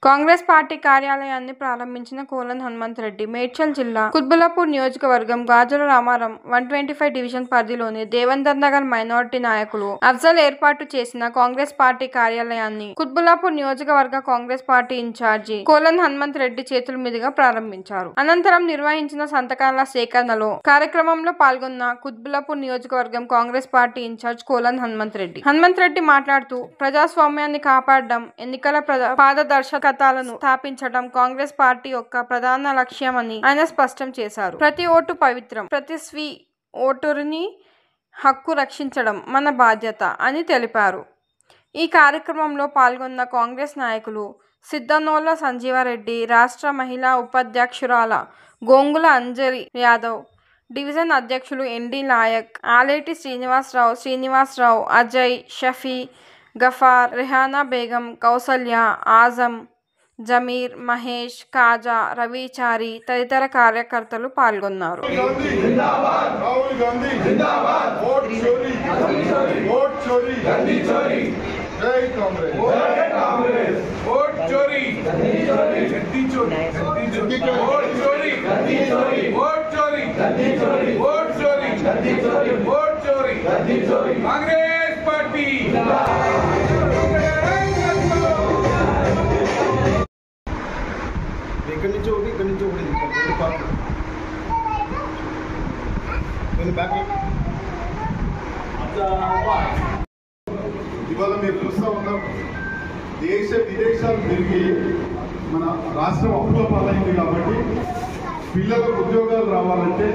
Congress party కార్యాలయాన్ని ప్రారంభించిన colon Hanumanth Reddy. Medchal జిల్లా కుత్బుల్లాపూర్ నియోజకవర్గం గాజుల రామారం 125 డివిజన్ పరిధిలోని దేవేందర్ నగర్ మైనారిటీ నాయకులు అఫ్జల్ ఏర్పాటు చేసిన కాంగ్రెస్ పార్టీ కార్యాలయాన్ని కుత్బుల్లాపూర్ నియోజకవర్గ Congress party incharge Kolan Hanumanth Reddy చేతుల మీదుగా ప్రారంభించారు. అనంతరం నిర్వహించిన సంతకాల సేకరణలో కార్యక్రమంలో పాల్గొన్న కుత్బుల్లాపూర్ నియోజకవర్గం Congress party incharge Kolan Hanumanth Reddy మాట్లాడుతూ ప్రజాస్వామ్యాన్ని కాపాడడం, ఎన్నికల పారదర్శకతలను స్థాపించడం కాంగ్రెస్ పార్టీ యొక్క ప్రధాన లక్ష్యమని ఆయన స్పష్టం చేశారు. ప్రతి ఓటు పవిత్రం, ప్రతి స్వీ ఓటరుని హక్కు రక్షించడం మన బాధ్యత అని తెలిపారు. ఈ కార్యక్రమంలో పాల్గొన్న కాంగ్రెస్ నాయకులు సిద్ధనోళ్ల సంజీవారెడ్డి, రాష్ట్ర మహిళా ఉపాధ్యక్షురాల గోంగుల అంజలి యాదవ్, డివిజన్ అధ్యక్షులు ఎన్డి నాయక్, ఆలేటి శ్రీనివాసరావు, అజయ్, షఫీ, గఫార్, రెహానా బేగం, కౌసల్య, ఆజం, జమీర్, మహేష్, కాజా, రవిచారి తదితర కార్యకర్తలు పాల్గొన్నారు. ఇవాళ మీరు చూస్తూ ఉన్నాం, దేశ విదేశాలు తిరిగి మన రాష్ట్రం అప్పుల పాలైంది కాబట్టి పిల్లలకు ఉద్యోగాలు రావాలంటే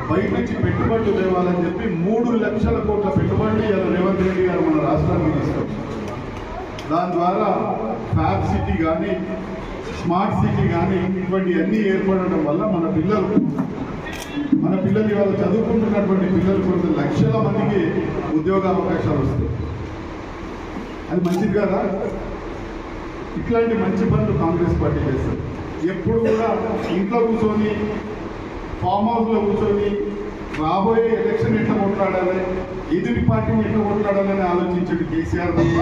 బయట నుంచి పెట్టుబడులు తేవాలని చెప్పి 3 లక్షల కోట్ల పెట్టుబడులు ఇలా రేవంత్ రెడ్డి గారు మన రాష్ట్రానికి తీసుకొచ్చారు. దాని ద్వారా ఫ్యాబ్ సిటీ కానీ, స్మార్ట్ సిటీ కానీ ఇటువంటి అన్నీ ఏర్పడడం వల్ల మన పిల్లలు ఇవాళ చదువుకుంటున్నటువంటి పిల్లలు కొన్ని లక్షల మందికి ఉద్యోగ అవకాశాలు వస్తాయి. అది మంచిది కదా? ఇట్లాంటి మంచి పనులు కాంగ్రెస్ పార్టీ చేస్తారు. ఎప్పుడు కూడా ఇంట్లో కూర్చొని, ఫామ్ హౌస్లో కూర్చొని రాబోయే ఎలక్షన్ ఎట్లా కొట్లాడాలి, ఎదుటి పార్టీని ఎట్లా కొట్లాడాలని ఆలోచించండి కేసీఆర్ తప్ప.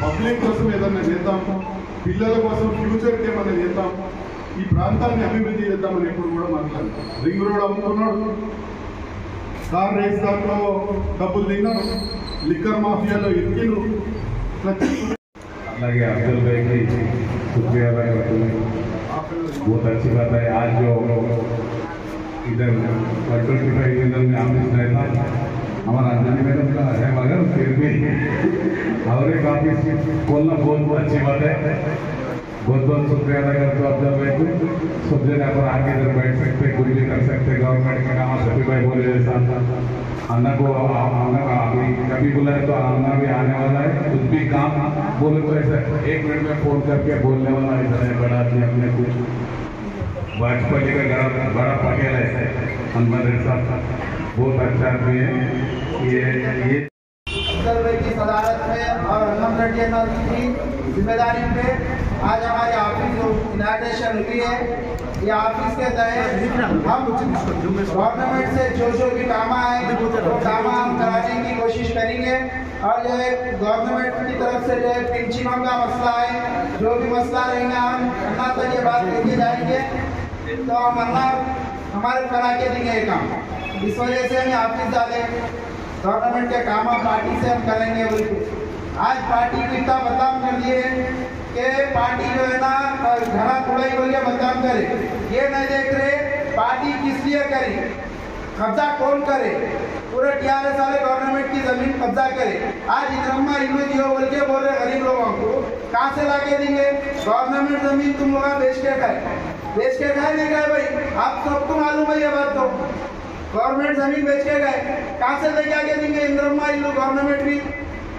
పబ్లిక్ కోసం ఏదన్నా చేద్దాం, పిల్లల కోసం ఫ్యూచర్కి ఏమన్నా చేద్దాం, ఈ ప్రాంతాన్ని అభివృద్ధి చేద్దామని ఎప్పుడు కూడా మాట్లాడతాం. రింగ్ రోడ్ అమ్ముకున్నాడు, కార్ రేస్ దాంట్లో డబ్బులు తిన్నాడు, లిక్కర్ మాఫియాలో ఎక్కిలు. అలాగే अफजल भाई की शुक्रिया अदा करते हैं. बहुत अच्छी बात है. आज जो इधर 125 इधर में आमिर रहता हमारा अंजलि मैडम का है, मगर फिर भी और एक ऑफिस खोलना बहुत अच्छी बात है. बहुत बहुत शुक्रिया अदा करते हो अफजल भाई को. सब जगह पर आके इधर बैठ सकते, कुछ भी कर सकते. गवर्नमेंट का काम सभी भाई बोले जैसा अन्ना को कभी बुलाए तो अन्ना भी आने वाला है. कुछ भी काम बोले तो ऐसा 1 मिनट में फोन करके बोलने वाला इधर है. बड़ा आदमी अपने कुछ वाजपेयी का बड़ा पटेल है हनुमान रेड्डी साहब, बहुत अच्छा आदमी है. ये अफजल भाई की सदारत में और हनुमान रेड्डी की जिम्मेदारी पे आज हमारे ऑफिस जो इनाग्रेशन हुई है, ये ऑफिस के तहत हम गवर्नमेंट से जो भी काम आए वो काम हम कराने की कोशिश करेंगे. और जो है गवर्नमेंट की तरफ से जो है पेंशनों का मसला है, जो भी मसला रहेगा हम अन्ना तक ये बात लेके जाएंगे, तो हम अन्ना हमारे करा के देंगे ये काम. इस वजह से हमें ऑफिस डाले गवर्नमेंट के काम पार्टी से हम करेंगे. आज पार्टी को इतना बदनाम कर दिए कि पार्टी जो है ना घड़ा थोड़ा ही बोल के बदनाम करे. ये नहीं देख रहे पार्टी किस लिए करे, कब्जा कौन करे. पूरे TRS वाले गवर्नमेंट की जमीन कब्जा करे. आज इंद्रम्मा इल्लू दियो बोल के बोल रहे गरीब लोगों को कहाँ से ला के देंगे. गवर्नमेंट जमीन तुम लोग बेच के खाए नहीं गए भाई, आप सबको मालूम है ये बात. तो गवर्नमेंट जमीन बेच के गए, कहाँ से लेके आके देंगे इंद्रम्मा इल्लू गवर्नमेंट भी.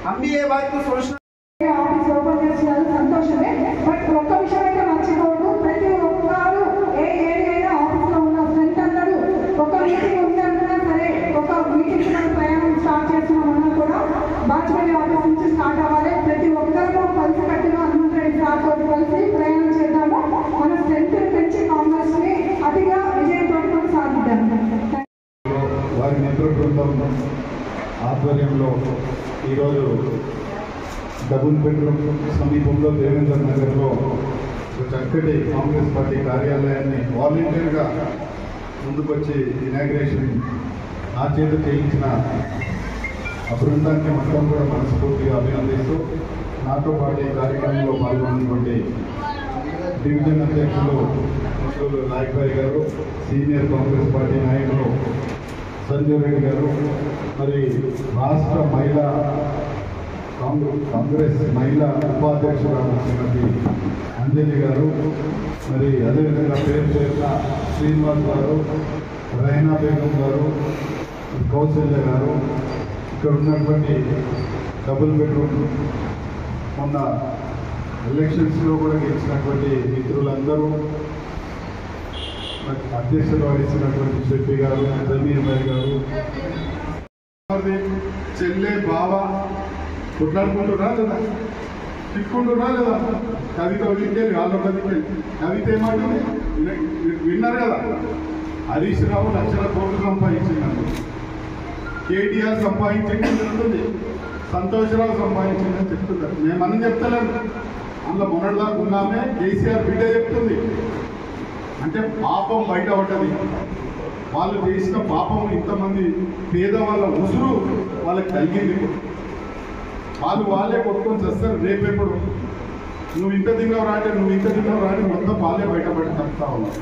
हम भी ये बात को सोचना ఆఫీస్ ఓపెన్ చేసినందుకు సంతోషమే. బట్ ఒక్క విషయం అయితే మర్చిపోవద్దు, ప్రతి ఒక్కరు ఏ ఏరియా ఆఫీస్లో ఉన్న స్ట్రెంత్ అందరూ ఒక మీటింగ్ ఉందన్నా సరే, ఒక మీటింగ్ మనం ప్రయాణం స్టార్ట్ చేస్తున్నామన్నా కూడా బాజ్పేయి ఆఫీస్ నుంచి స్టార్ట్ అవ్వాలి. ప్రతి ఒక్కరితో కలిసి కట్టిన హనుమంత్ రెడ్డి సార్తో కలిసి ప్రయాణం చేద్దాము. మన స్ట్రెంత్ పెంచి కాంగ్రెస్ ని అతిగా విజయంతో సాధిద్దాము. వారి మిత్ర బృందం ఆధ్వర్యంలో ఈరోజు డబుల్ బెడ్రూమ్ సమీపంలో దేవేందర్ నగర్లో చక్కటి కాంగ్రెస్ పార్టీ కార్యాలయాన్ని వాలంటీర్గా ముందుకొచ్చి ఇనాగ్రేషన్ నా చేత చేయించిన ఆ బృందాన్ని మొత్తం కూడా మనస్ఫూర్తిగా అభినందిస్తూ నాతో పాటు ఈ కార్యక్రమంలో పాల్గొన్నటువంటి డివిజన్ అధ్యక్షులు ముసలు నాయక్రాయ్ గారు, సీనియర్ కాంగ్రెస్ పార్టీ నాయకులు సంజయ్ రెడ్డి గారు, మరి రాష్ట్ర కాంగ్రెస్ మహిళా ఉపాధ్యక్షురాలు శ్రీమతి అంజలి గారు, మరి అదేవిధంగా పేరు చేసిన శ్రీనివాస్ గారు, రైనా బేగం గారు, కౌశల్య గారు, ఇక్కడ ఉన్నటువంటి డబుల్ బెడ్రూమ్ మొన్న ఎలక్షన్స్లో కూడా గెలిచినటువంటి మిత్రులందరూ, అధ్యక్షులు వహిస్తున్నటువంటి షెఫీ గారు, జమీర్ భాయ్ గారు, చెల్లె బావ కొట్లాడుకుంటున్నా లేదా, తిట్టుకుంటున్నా లేదా, కవిత వదిలికెళ్ళి వాళ్ళ వదిలికెళ్ళి కవిత ఏమంటుంది విన్నారు కదా, హరీష్ రావు లక్షల కోట్లు సంపాదించిందండి, కేటీఆర్ సంపాదించిందని చెప్తుంది, సంతోషరావు సంపాదించిందని చెప్తున్నారు. మేమన్నీ చెప్తలేము, అందులో మొన్నటిదాకా ఉన్నామే కేసీఆర్ బిడ్డ చెప్తుంది. అంటే పాపం బయట పడ్డది, వాళ్ళు చేసిన పాపం ఇంతమంది పేదవాళ్ళ ఉసురు వాళ్ళకి కలిగింది. వాళ్ళే కొట్టుకొని చేస్తారు. రేపెప్పుడు నువ్వు ఇంత తిన్నావు రాంటే నువ్వు ఇంత తిన్నావు రాని మొత్తం వాళ్ళే బయటపడి తప్పుతా ఉన్నారు.